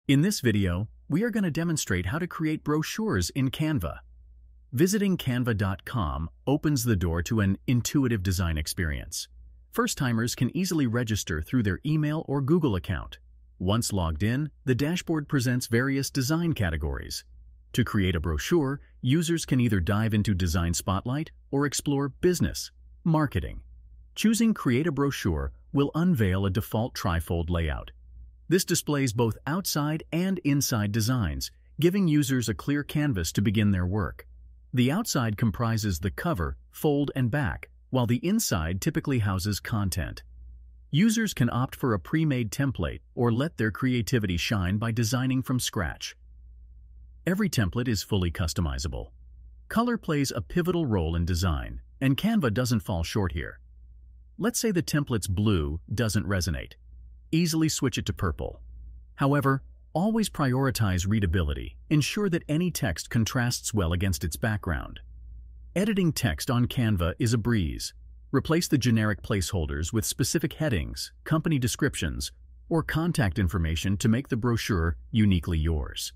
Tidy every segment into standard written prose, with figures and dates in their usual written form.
In this video, we are going to demonstrate how to create brochures in Canva. Visiting canva.com opens the door to an intuitive design experience. First-timers can easily register through their email or Google account. Once logged in, the dashboard presents various design categories. To create a brochure, users can either dive into Design Spotlight or explore Business, Marketing. Choosing Create a Brochure will unveil a default trifold layout. This displays both outside and inside designs, giving users a clear canvas to begin their work. The outside comprises the cover, fold, and back, while the inside typically houses content. Users can opt for a pre-made template or let their creativity shine by designing from scratch. Every template is fully customizable. Color plays a pivotal role in design, and Canva doesn't fall short here. Let's say the template's blue doesn't resonate. Easily switch it to purple. However, always prioritize readability. Ensure that any text contrasts well against its background. Editing text on Canva is a breeze. Replace the generic placeholders with specific headings, company descriptions, or contact information to make the brochure uniquely yours.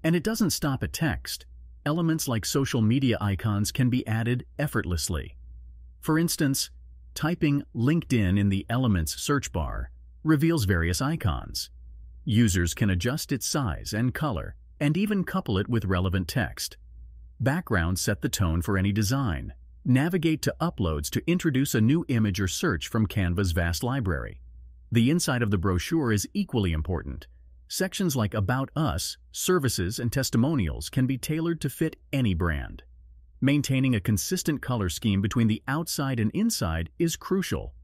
And it doesn't stop at text. Elements like social media icons can be added effortlessly. For instance, typing LinkedIn in the Elements search bar reveals various icons. Users can adjust its size and color, and even couple it with relevant text. Backgrounds set the tone for any design. Navigate to Uploads to introduce a new image or search from Canva's vast library. The inside of the brochure is equally important. Sections like About Us, Services, and Testimonials can be tailored to fit any brand. Maintaining a consistent color scheme between the outside and inside is crucial.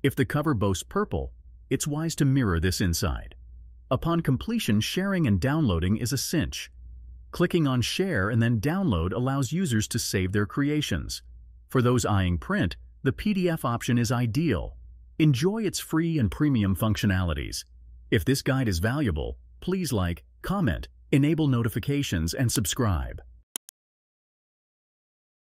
If the cover boasts purple, it's wise to mirror this inside. Upon completion, sharing and downloading is a cinch. Clicking on Share and then Download allows users to save their creations. For those eyeing print, the PDF option is ideal. Enjoy its free and premium functionalities. If this guide is valuable, please like, comment, enable notifications, and subscribe.